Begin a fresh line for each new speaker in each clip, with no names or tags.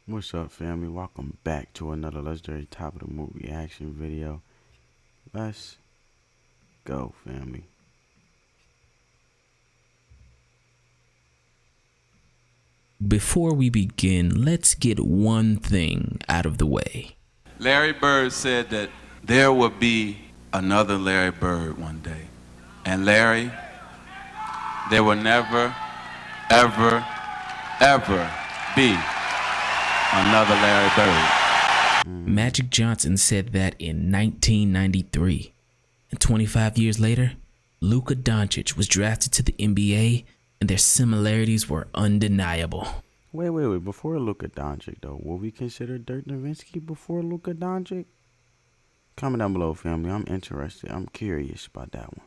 What's up, family? Welcome back to another legendary top of the movie reaction video. Let's go, family.
Before we begin, let's get one thing out of the way.
Larry Bird said that there will be another Larry Bird one day. And Larry, there will never, ever, ever be another Larry Bird.
Magic Johnson said that in 1993. And 25 years later, Luka Doncic was drafted to the NBA, and their similarities were undeniable.
Wait. Before Luka Doncic, though, will we consider Dirk Nowitzki before Luka Doncic? Comment down below, family. I'm interested. I'm curious about that one.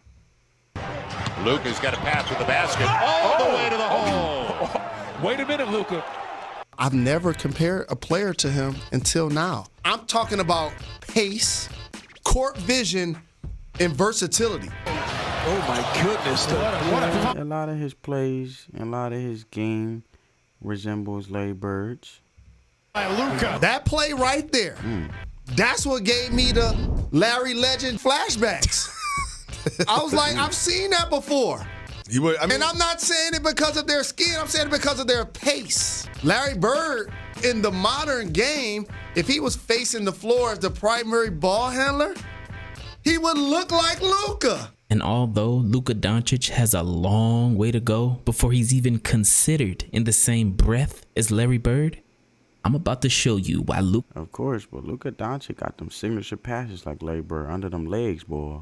Luka's got a pass with the basket all the way to the hole.
Wait a minute, Luka.
I've never compared a player to him until now. I'm talking about pace, court vision, and versatility.
Oh my goodness.
A lot of his plays and a lot of his game resembles Larry Bird's.
Luka.
That play right there, that's what gave me the Larry Legend flashbacks. I was like, I've seen that before. And I'm not saying it because of their skin, I'm saying it because of their pace. Larry Bird, in the modern game, if he was facing the floor as the primary ball handler, he would look like Luka.
And although Luka Doncic has a long way to go before he's even considered in the same breath as Larry Bird, I'm about to show you why Luka.
Of course, but Luka Doncic got them signature passes like Larry Bird under them legs, boy.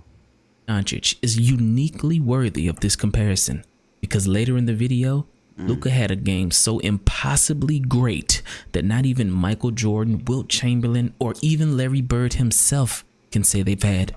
Doncic is uniquely worthy of this comparison because later in the video, Luka had a game so impossibly great that not even Michael Jordan, Wilt Chamberlain, or even Larry Bird himself can say they've had.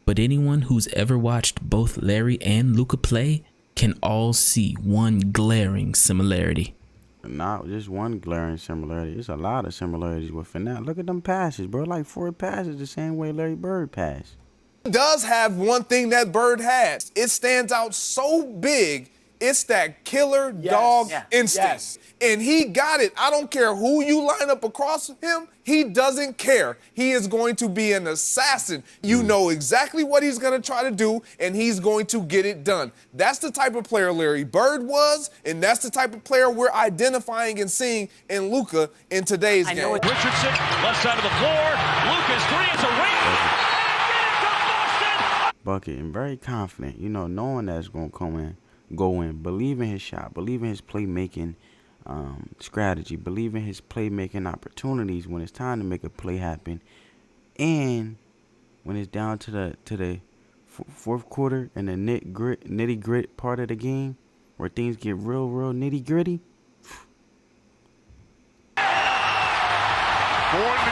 But anyone who's ever watched both Larry and Luka play can all see one glaring similarity.
Not just one glaring similarity. There's a lot of similarities with finale. Look at them passes, bro. Like 4 passes the same way Larry Bird passed.
Does have one thing that Bird has. It stands out so big. It's that killer dog instinct. And he got it. I don't care who you line up across him. He doesn't care. He is going to be an assassin. You know exactly what he's going to try to do, and he's going to get it done. That's the type of player Larry Bird was, and that's the type of player we're identifying and seeing in Luka in today's game.
Richardson, left side of the floor. Luka's three is a ring.
Bucket and very confident, you know, knowing that's going to go in, believe in his shot, believe in his playmaking strategy, believe in his playmaking opportunities when it's time to make a play happen, and when it's down to the fourth quarter and the nitty grit part of the game where things get real nitty gritty.
Going to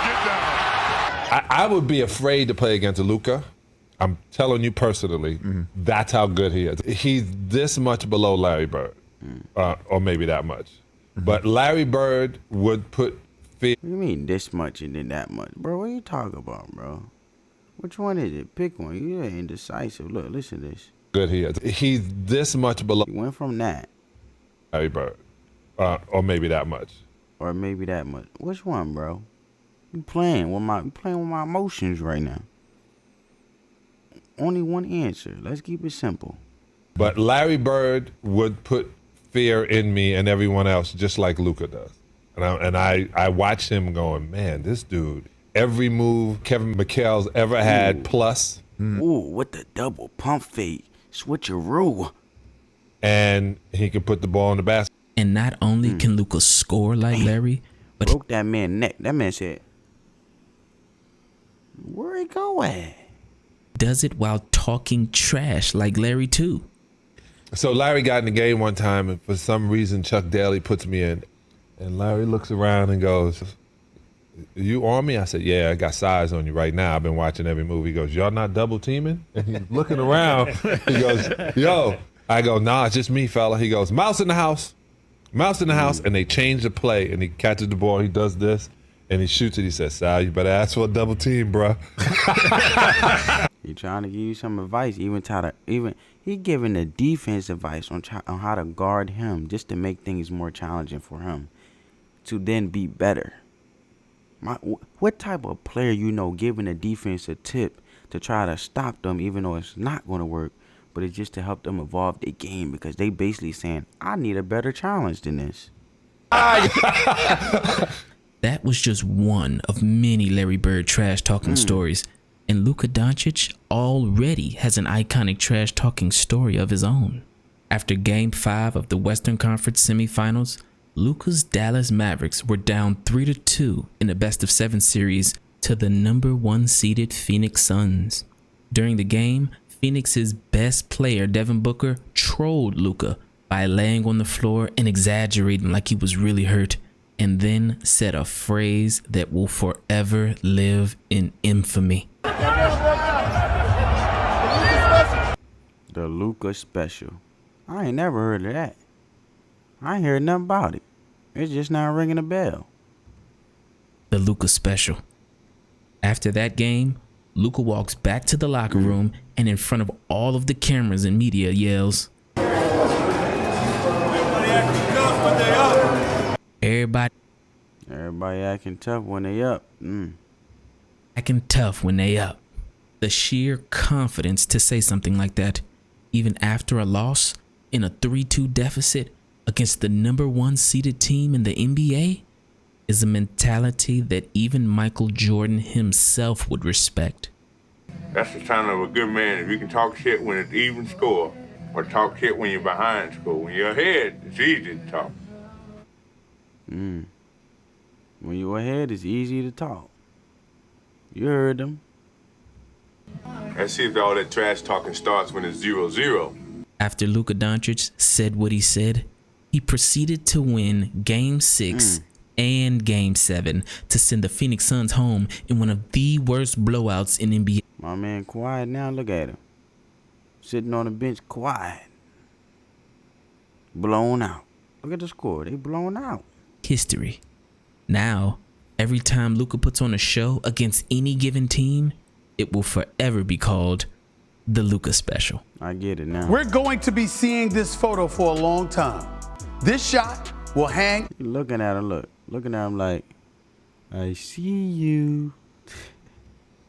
get down.
I would be afraid to play against Luka. I'm telling you personally, that's how good he is. He's this much below Larry Bird, or maybe that much. But Larry Bird would put fear.
What do you mean this much and then that much? Bro, what are you talking about, bro? Which one is it? Pick one. You ain't indecisive. Look, listen to this.
Good he is. He's this much below
You went from that.
Larry Bird, or maybe that much.
Or maybe that much. Which one, bro? You playing with my emotions right now. Only one answer. Let's keep it simple.
But Larry Bird would put fear in me and everyone else just like Luka does. And I watch him going, man, this dude, every move Kevin McHale's ever had, plus.
Ooh, with the double pump fake. Switcheroo.
And he can put the ball in the basket.
And not only can Luka score like Larry, but
Broke that man's neck. That man said, where he go at?
does it while talking trash like Larry too.
So Larry got in the game one time, and for some reason Chuck Daly puts me in, and Larry looks around and goes, "You on me?" I said, "Yeah, I got size on you right now. I've been watching every movie." He goes, "Y'all not double teaming?" And he's looking around. He goes, "Yo." I go, "Nah, it's just me, fella." He goes, "Mouse in the house. Mouse in the house." And they change the play, and he catches the ball. He does this, and he shoots it. He says, "Sal, you better ask for a double team, bro."
He trying to give you some advice, he giving the defense advice on how to guard him, just to make things more challenging for him. to then be better. What type of player, giving the defense a tip to try to stop them, even though it's not going to work, but it's just to help them evolve their game, because they basically saying, I need a better challenge than this.
That was just one of many Larry Bird trash talking stories, and Luka Doncic already has an iconic trash talking story of his own. After Game 5 of the Western Conference semifinals, Luka's Dallas Mavericks were down 3-2 in the best-of-7 series to the #1 seeded Phoenix Suns. During the game, Phoenix's best player, Devin Booker, trolled Luka by laying on the floor and exaggerating like he was really hurt, and then said a phrase that will forever live in infamy.
The Luka Special. I ain't never heard of that. I ain't heard nothing about it. It's just not ringing a bell.
The Luka Special. After that game, Luka walks back to the locker room and in front of all of the cameras and media yells, Everybody
acting tough when they up.
acting tough when they up. The sheer confidence to say something like that, even after a loss in a 3-2 deficit against the #1 seeded team in the NBA, is a mentality that even Michael Jordan himself would respect.
That's the sign of a good man. If you can talk shit when it's even score, or talk shit when you're behind score. When you're ahead, it's easy to talk.
When you're ahead, it's easy to talk. You heard them.
Let's see if all that trash talking starts when it's 0-0.
After Luka Doncic said what he said, he proceeded to win Game 6 and Game 7 to send the Phoenix Suns home in one of the worst blowouts in NBA.
My man quiet now. Look at him. Sitting on the bench quiet. Blown out. Look at the score. They blown out.
History. Now, every time Luka puts on a show against any given team, it will forever be called the Luka Special.
I get it now.
We're going to be seeing this photo for a long time. This shot will hang.
You looking at him, looking at him like, I see you.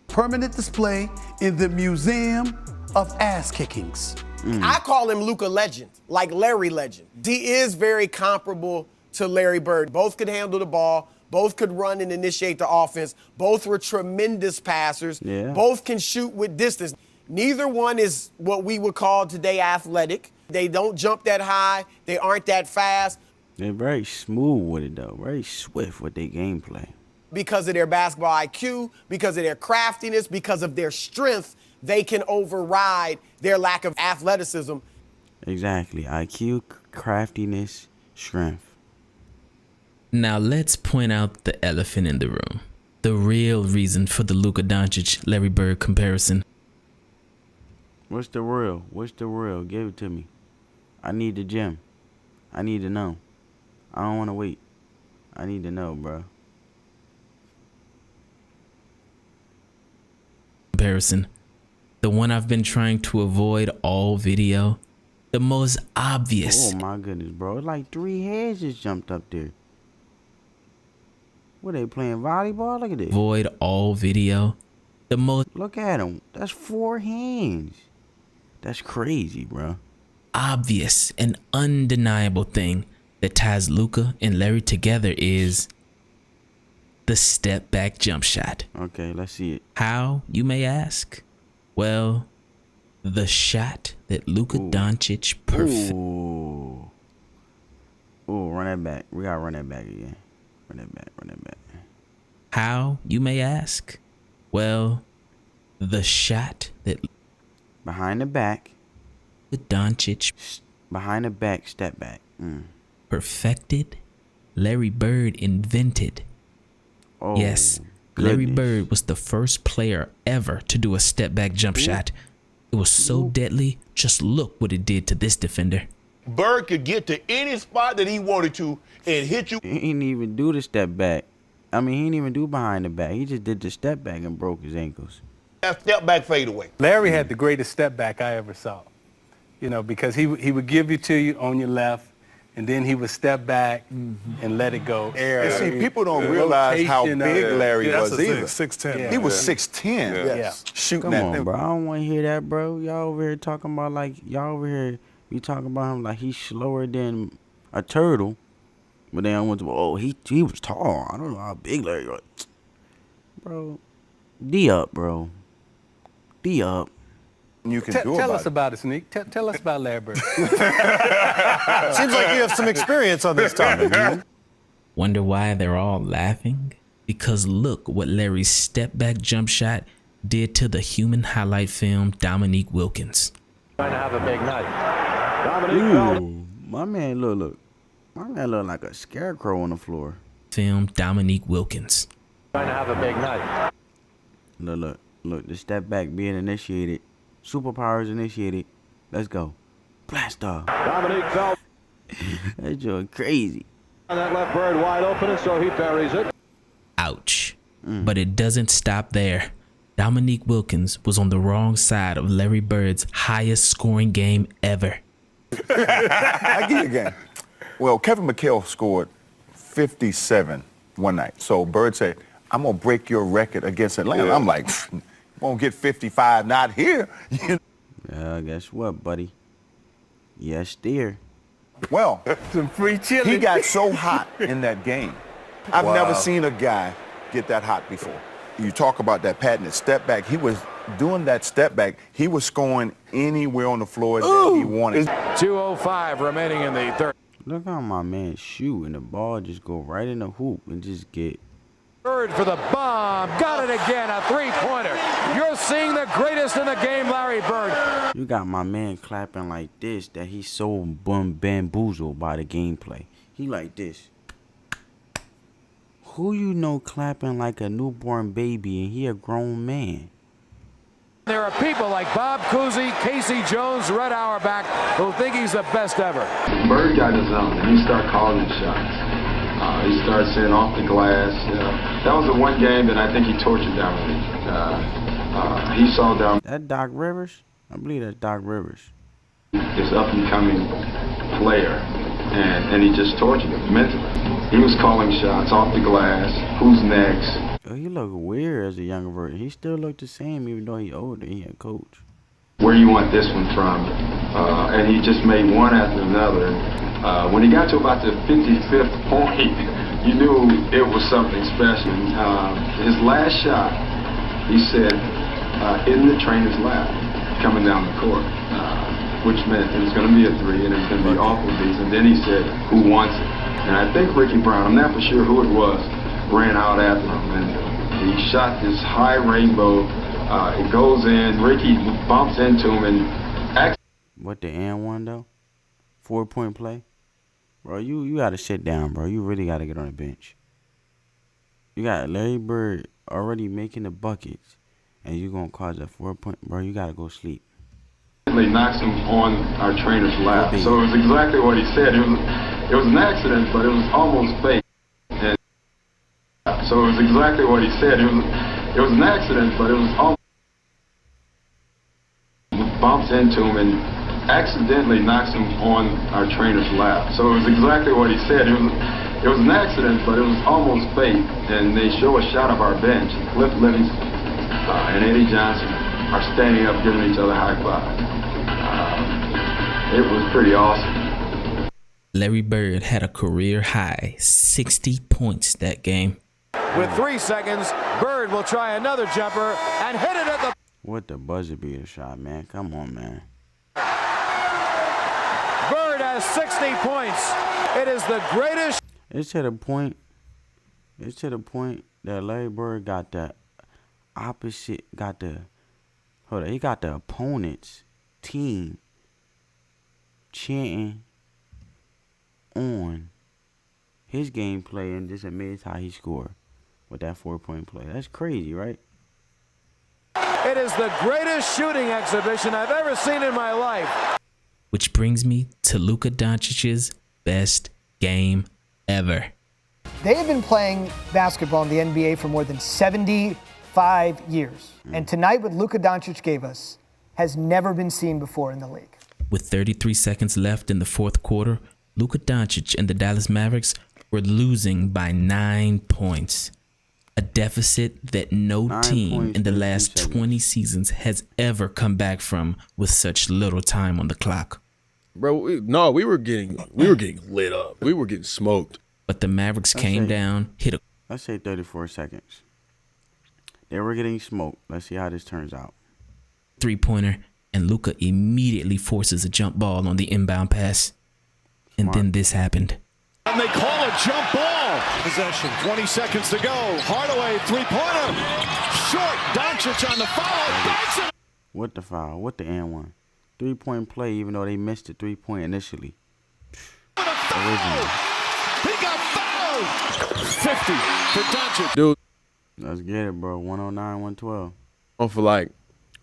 Permanent display in the Museum of Ass Kickings.
I call him Luka Legend, like Larry Legend. He is very comparable to Larry Bird. Both could handle the ball. Both could run and initiate the offense. Both were tremendous passers.
Yeah.
Both can shoot with distance. Neither one is what we would call today athletic. They don't jump that high. They aren't that fast.
They're very smooth with it, though. Very swift with their gameplay.
Because of their basketball IQ, because of their craftiness, because of their strength, they can override their lack of athleticism.
Exactly. IQ, craftiness, strength.
Now let's point out the elephant in the room. The real reason for the Luka Doncic Larry Bird comparison.
What's the real? What's the real? Give it to me. I need the gym. I need to know. I don't want to wait. I need to know, bro.
Comparison. The one I've been trying to avoid all video. The most obvious.
Oh, my goodness, bro. It's like 3 heads just jumped up there. What, they playing volleyball? Look at this.
Avoid all video. The most
Look at him. That's 4 hands. That's crazy, bro.
obvious and undeniable thing that ties Luka and Larry together is the step back jump shot.
Okay, let's see it.
How, you may ask? Well, the shot that Luka Doncic perfect.
Ooh, run that back. We gotta run that back again. Run that back.
How, you may ask? Well, the shot that
Behind the back.
Doncic
Behind the back, step back.
perfected, Larry Bird invented.
Oh,
Yes, Larry
goodness.
Bird was the first player ever to do a step back jump shot. It was so deadly, just look what it did to this defender.
Bird could get to any spot that he wanted to and hit you.
He didn't even do the step back. I mean, he didn't even do behind the back. He just did the step back and broke his ankles.
That step back fade away.
Larry had the greatest step back I ever saw, because he would give you to you on your left, and then he would step back and let it go.
And see, people don't realize how big Larry was either.
6'10".
He was 6'10".
Yes.
Shooting
Come
that
on,
thing.
bro. I don't want to hear that, bro. Y'all over here talking about y'all over here be talking about him like he's slower than a turtle. But then I went to, he was tall. I don't know how big Larry was. Bro, D up, bro. D up.
You can
Tell us about it, Sneak. Tell us about Larry Bird.
Seems like you have some experience on this topic.
Wonder why they're all laughing? Because look what Larry's step-back jump shot did to the human highlight film Dominique Wilkins.
Trying to have a big night. Dominique
Ooh, my man look. My man look like a scarecrow on the floor.
Film Dominique Wilkins.
trying to have a big night.
Look. The step back being initiated. Superpowers initiated. Let's go. Blast off.
Dominique fell.
That joint crazy.
That left Bird wide open, and so he buries it.
Ouch. But it doesn't stop there. Dominique Wilkins was on the wrong side of Larry Bird's highest scoring game ever.
I give you a game. Well, Kevin McHale scored 57 one night. So Bird said, I'm going to break your record against Atlanta.
Yeah.
I'm like, won't get 55, not here.
Guess what, buddy? Yes, dear.
Well,
Some free chili.
he got so hot in that game. I've never seen a guy get that hot before. You talk about that patented step back. He was doing that step back. He was scoring anywhere on the floor that he wanted.
2:05 remaining in the third.
Look how my man shoot and the ball just go right in the hoop and just get.
Bird for the bomb. Got it again, a three-pointer. You're seeing the greatest in the game, Larry Bird.
You got my man clapping like this that he's so bamboozled by the gameplay. He like this. Who you know clapping like a newborn baby and he a grown man?
There are people like Bob Cousy, Casey Jones, Red Auerbach, who think he's the best ever.
Bird got his own, and he started calling his shots. He started saying off the glass. That was the one game that I think he tortured Dominique. He saw Dominique.
That Doc Rivers? I believe that's Doc Rivers.
This up-and-coming player, and he just tortured him mentally. He was calling shots off the glass. Who's next?
He looked weird as a younger version. He still looked the same even though he older. He a coach.
Where you want this one from? And he just made one after another. When he got to about the 55th point, you knew it was something special. His last shot, he said, in the trainer's lap, coming down the court, which meant it was going to be a three and it was going to be off of these. And then he said, who wants it? And I think Ricky Brown, I'm not for sure who it was, ran out after him. And he shot this high rainbow. It goes in. Ricky bumps into him and
What the and one though? 4-point play? Bro, you gotta sit down, bro. You really gotta get on the bench. You got Larry Bird already making the buckets and you gonna cause a 4-point, bro, you gotta go sleep.
knocks him on our trainer's lap. So it was exactly what he said. It was an accident, but it was almost fake. And so it was exactly what he said. It was an accident, but it was almost bumps into him and accidentally knocks him on our trainer's lap. So it was exactly what he said. It was an accident, but it was almost fake. And they show a shot of our bench. Cliff Livingston and Eddie Johnson are standing up giving each other high fives. It was pretty awesome.
Larry Bird had a career high 60 points that game.
With 3 seconds, Bird will try another jumper and hit it at the...
What the buzzer beater shot, man. Come on, man.
Bird has 60 points. It is the greatest...
It's to the point that Larry Bird got the opposite, he got the opponent's team chanting on his gameplay and just amazed how he scored with that 4-point play. That's crazy, right?
It is the greatest shooting exhibition I've ever seen in my life.
Which brings me to Luka Doncic's best game ever.
They have been playing basketball in the NBA for more than 75 years. And tonight, what Luka Doncic gave us has never been seen before in the league.
With 33 seconds left in the fourth quarter, Luka Doncic and the Dallas Mavericks were losing by 9 points. A deficit that no team in the last 20 seasons has ever come back from with such little time on the clock.
Bro, we were getting lit up. We were getting smoked.
But the Mavericks came down, hit a...
Let's say 34 seconds. They were getting smoked. Let's see how this turns out.
Three-pointer, and Luka immediately forces a jump ball on the inbound pass. And then this happened.
And they call a jump ball. Possession, 20 seconds to go. Hardaway, three-pointer. Short, Doncic on the foul. Banks it.
What the foul? What the and one? 3-point play, even though they missed the 3-point initially. Originally.
He got fouled. 50 for Doncic.
Dude.
Let's get it, bro. 109, 112.
On for like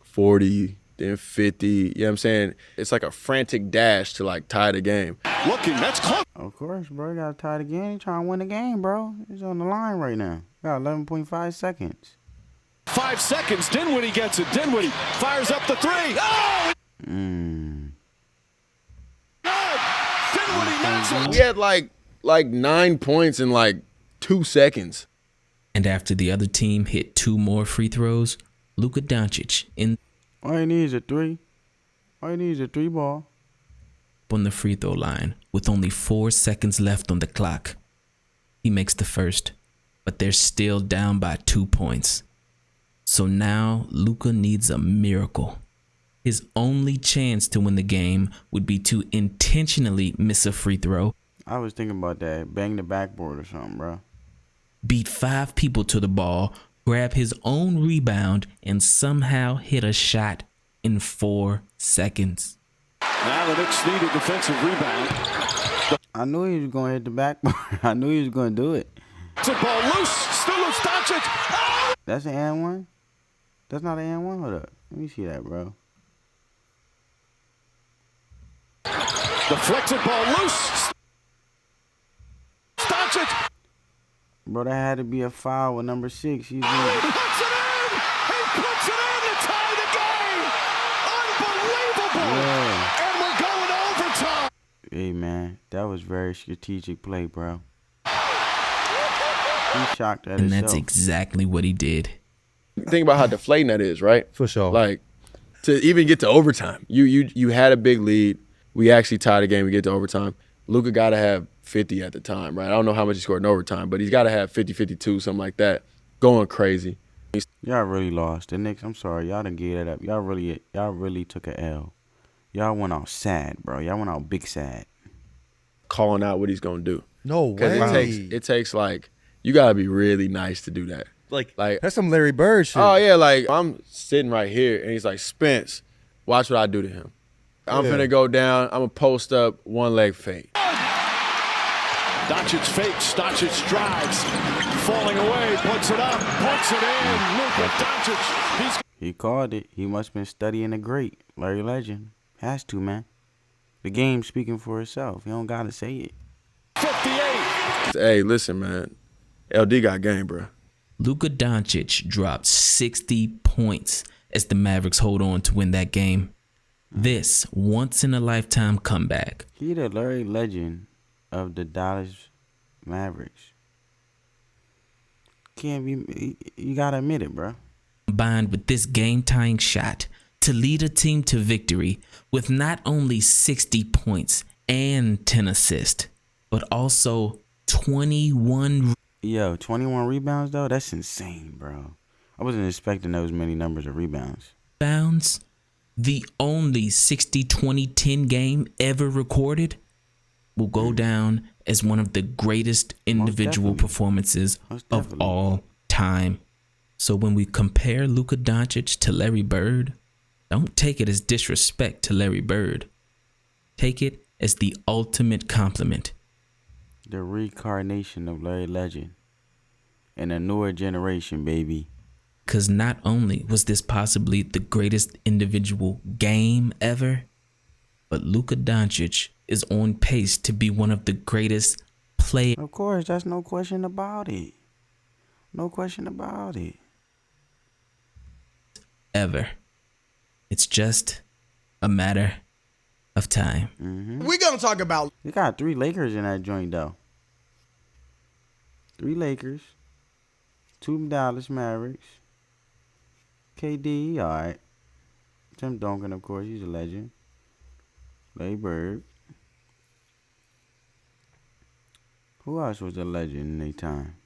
40, then 50. You know what I'm saying? It's like a frantic dash to like tie the game.
Looking, that's close.
Of course, bro. You got to tie the game. You trying to win the game, bro. It's on the line right now. Got 11.5 seconds.
5 seconds. Dinwiddie gets it. Dinwiddie fires up the three. Oh! Dinwiddie knocks it.
We had like 9 points in like 2 seconds.
And after the other team hit 2 more free throws, Luka Doncic
all he needs is a 3. All he needs is a 3 ball.
On the free throw line with only 4 seconds left on the clock. He makes the first, but they're still down by 2 points. So now Luka needs a miracle. His only chance to win the game would be to intentionally miss a free throw.
I was thinking about that. Bang the backboard or something, bro.
Beat 5 people to the ball, grab his own rebound, and somehow hit a shot in 4 seconds.
Now the Knicks need a defensive rebound.
I knew he was going to hit the backboard. I knew he was going to do it.
It's a ball loose. Still loose. Doncic. Oh!
That's an and one? That's not an and one? Hold up. Let me see that, bro.
Deflected ball loose. Doncic.
Bro, that had to be a foul with number 6. He's
He puts it in. He puts it in to tie the game. Unbelievable.
Yeah.
And we're going to overtime.
Hey, man. That was very strategic play, bro. He's shocked at
And
himself.
that's exactly what he did.
Think about how deflating that is, right?
For sure.
Like, to even get to overtime, you had a big lead. We actually tied the game. We get to overtime. Luka got to have 50 at the time, right? I don't know how much he scored in overtime, but he's got to have 50, 52, something like that. Going crazy.
Y'all really lost. The Knicks, I'm sorry. Y'all done gave that up. Y'all really took a L. Y'all went out sad, bro. Y'all went out big sad.
Calling out what he's going to do.
No way.
It takes like, you got to be really nice to do that.
Like that's some Larry Bird shit.
Oh, yeah, like I'm sitting right here, and he's like, Spence, watch what I do to him. I'm finna go down. I'm going to post up, one leg fade.
Doncic fakes. Doncic drives. Falling away. Puts it up. Puts it in. Luka Doncic.
He called it. He must have been studying the great. Larry Legend. Has to, man. The game's speaking for itself. He don't got to say it.
58.
Hey, listen, man. LD got game, bro.
Luka Doncic dropped 60 points as the Mavericks hold on to win that game. This once-in-a-lifetime comeback.
He the Larry Legend of the Dallas Mavericks. Can't be. You gotta admit it, bro.
Combined with this game-tying shot to lead a team to victory with not only 60 points and 10 assists, but also 21.
Yo, 21 rebounds though. That's insane, bro. I wasn't expecting those many numbers of rebounds.
Rebounds. The only 60-20-10 game ever recorded will go down as one of the greatest individual performances of all time. So when we compare Luka Doncic to Larry Bird, don't take it as disrespect to Larry Bird. Take it as the ultimate compliment.
The reincarnation of Larry Legend in a newer generation, baby.
Because not only was this possibly the greatest individual game ever, but Luka Doncic is on pace to be one of the greatest players.
Of course, that's no question about it. No question about it.
Ever. It's just a matter of time.
We're going to talk about.
They got 3 Lakers in that joint, though. 3 Lakers. 2 Dallas Mavericks. KD, all right. Tim Duncan, of course, he's a legend. Larry Bird. Who else was a legend in their time?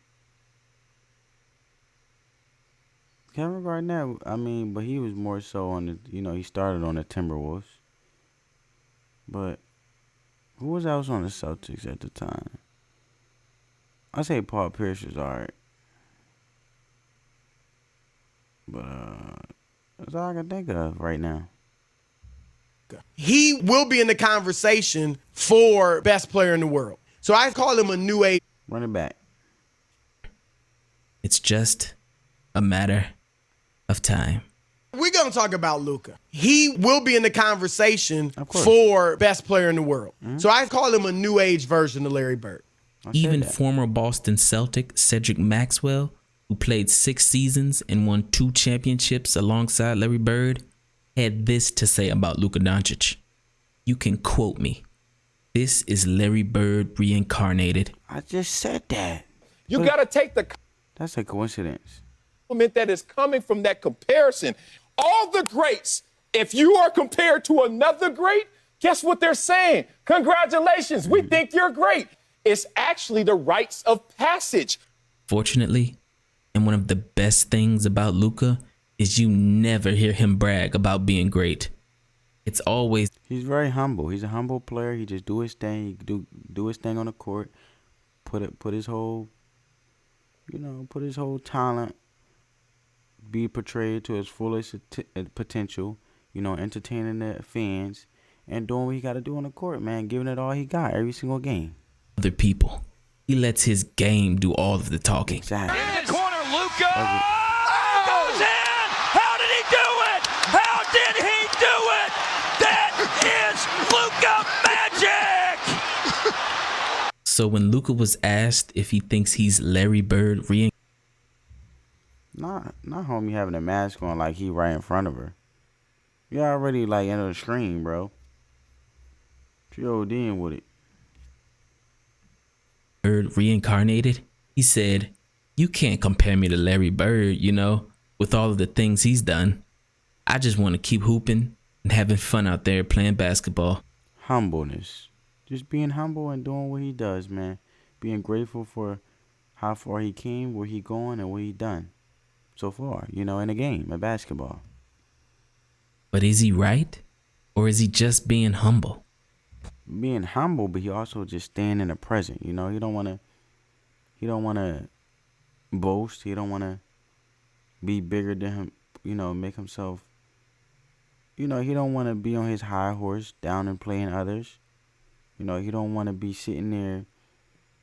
Kevin Garnett, I mean, but he was more so on the, he started on the Timberwolves. But who was else on the Celtics at the time? I say Paul Pierce was all right. But that's all I can think of right now.
He will be in the conversation for best player in the world. So I call him a new age
running back.
It's just a matter of time.
We're going to talk about Luka. He will be in the conversation for best player in the world. So I call him a new age version of Larry Bird.
Even former Boston Celtic Cedric Maxwell, who played 6 seasons and won 2 championships alongside Larry Bird, had this to say about Luka Doncic. You can quote me. This is Larry Bird reincarnated.
I just said that.
You got to take the
That's a coincidence.
compliment that is coming from that comparison. All the greats, if you are compared to another great, guess what they're saying? Congratulations, we think you're great. It's actually the rites of passage.
Fortunately, and one of the best things about Luka is you never hear him brag about being great. It's always
He's very humble. He's a humble player. He just do his thing. He do his thing on the court. Put his whole, put his whole talent, be portrayed to his fullest potential. Entertaining the fans and doing what he got to do on the court, man. Giving it all he got every single game.
other people. He lets his game do all of the talking.
Exactly.
In the corner, Luka goes in. How did he do it? How did he do it? That is Luka magic.
So when Luka was asked if he thinks he's Larry Bird
Not homie having a mask on like he right in front of her. You already like in the screen, bro. She ODing with it.
Bird reincarnated, he said, "You can't compare me to Larry Bird, with all of the things he's done. I just want to keep hooping and having fun out there playing basketball."
Humbleness. Just being humble and doing what he does, man. Being grateful for how far he came, where he going, and what he done so far, in the game of basketball.
But is he right? Or is he just being humble?
Being humble, but he also just staying in the present. He don't wanna boast. He don't wanna be bigger than him, make himself he don't wanna be on his high horse down and playing others. He don't wanna be sitting there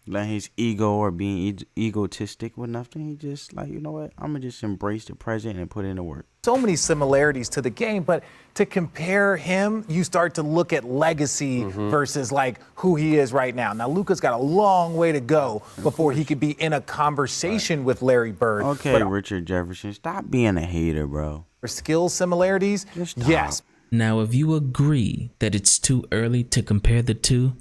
letting his ego or being egotistic with nothing. He just like, you know what, I'm gonna just embrace the present and put in the work.
So many similarities to the game, but to compare him, you start to look at legacy versus like who he is right now. Now, Luka's got a long way to go before he could be in a conversation with Larry Bird.
Okay,
but
Richard Jefferson, stop being a hater, bro.
for skill similarities, yes.
Now, if you agree that it's too early to compare the two,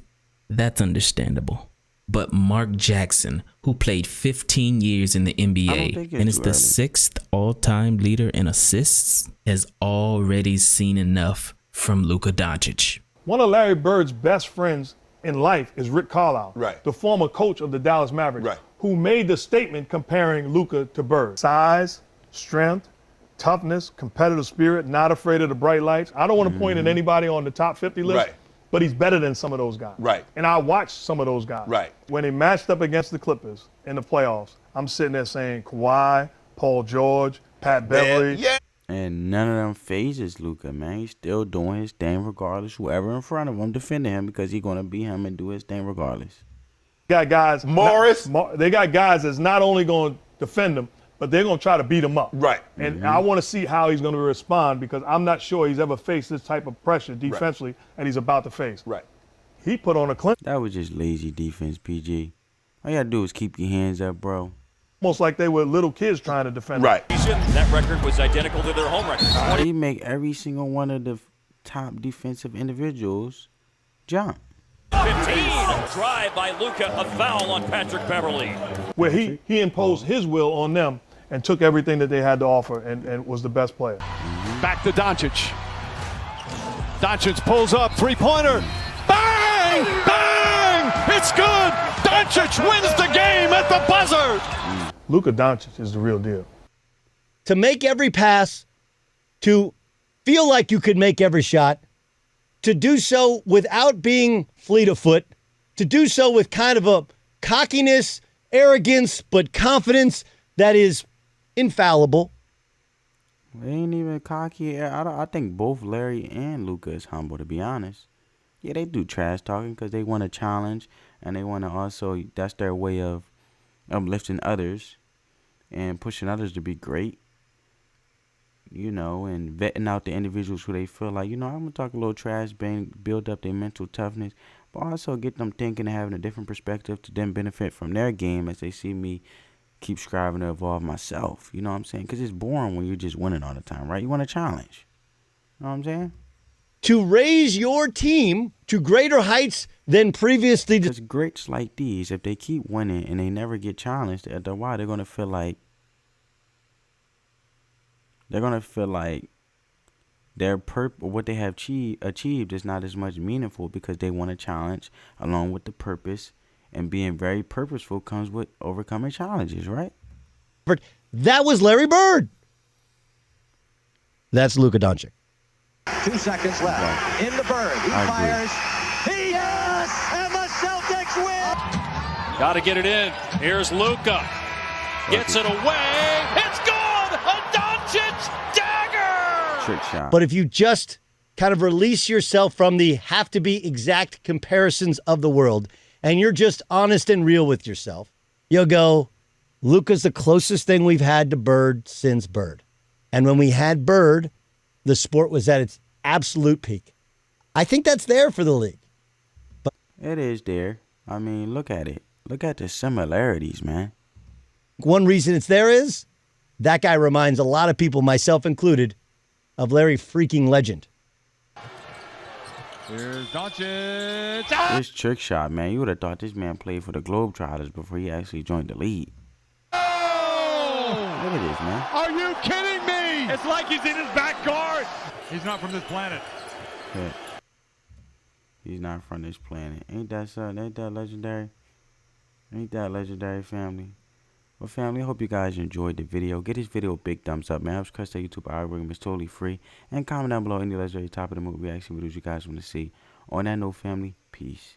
that's understandable. But Mark Jackson, who played 15 years in the NBA and is the 6th all-time leader in assists, has already seen enough from Luka Doncic.
One of Larry Bird's best friends in life is Rick Carlisle, the former coach of the Dallas Mavericks, who made the statement comparing Luka to Bird. Size, strength, toughness, competitive spirit, not afraid of the bright lights. I don't want to point at anybody on the top 50 list. But he's better than some of those guys. And I watched some of those guys. When they matched up against the Clippers in the playoffs, I'm sitting there saying Kawhi, Paul George, Pat Beverly.
And none of them phases Luka, man. He's still doing his thing regardless. Whoever in front of him defending him because he's going to beat him and do his thing regardless.
Got guys, they got guys that's not only going to defend him, but they're going to try to beat him up. And I want to see how he's going to respond because I'm not sure he's ever faced this type of pressure defensively and he's about to face. He put on a clinic.
That was just lazy defense, PG. All you got to do is keep your hands up, bro.
Almost like they were little kids trying to defend him.
That record was identical to their home record.
He make every single one of the top defensive individuals jump.
15, drive by Luka, a foul on Patrick Beverly.
Where he imposed his will on them and took everything that they had to offer and was the best player.
Back to Doncic. Doncic pulls up, three-pointer. Bang! Bang! It's good! Doncic wins the game at the buzzer!
Luka Doncic is the real deal.
To make every pass, to feel like you could make every shot, to do so without being fleet of foot, to do so with kind of a cockiness, arrogance, but confidence that is infallible.
They ain't even cocky. I think both Larry and Luka is humble, to be honest. Yeah, they do trash talking because they want to challenge, and they want to also, that's their way of uplifting others and pushing others to be great. You know, and vetting out the individuals who they feel like, you know, I'm going to talk a little trash, build up their mental toughness, but also get them thinking and having a different perspective to then benefit from their game as they see me keep striving to evolve myself. You know what I'm saying? Because it's boring when you're just winning all the time, right? You want a challenge. You know what I'm saying?
To raise your team to greater heights than previously.
Because greats like these, if they keep winning and they never get challenged, after a while, they're going to feel like their what they have achieved is not as much meaningful because they want a challenge along with the purpose, and being very purposeful comes with overcoming challenges, right?
That was Larry Bird. That's Luka Doncic.
2 seconds left. In the Bird. He fires. He does! And the Celtics win! Got to get it in. Here's Luka. Gets it away. It's good! A Doncic dagger!
Trick shot.
But if you just kind of release yourself from the have to be exact comparisons of the world, and you're just honest and real with yourself, you'll go, Luka's the closest thing we've had to Bird since Bird. And when we had Bird, the sport was at its absolute peak. I think that's there for the league. But
it is there. I mean, look at it. Look at the similarities, man.
One reason it's there is that guy reminds a lot of people, myself included, of Larry freaking Legend.
Here's Doncic.
This trick shot, man. You would have thought this man played for the Globetrotters before he actually joined the league.
Oh!
Look at this, man.
Are you kidding me? It's like he's in his backyard. He's not from this planet.
Yeah. He's not from this planet. Ain't that legendary? Ain't that legendary, family? Well, family, I hope you guys enjoyed the video. Get this video a big thumbs up, man. Helps crush the YouTube algorithm. It's totally free. And comment down below any legendary top of the movie reaction videos you guys want to see. On that note, family, peace.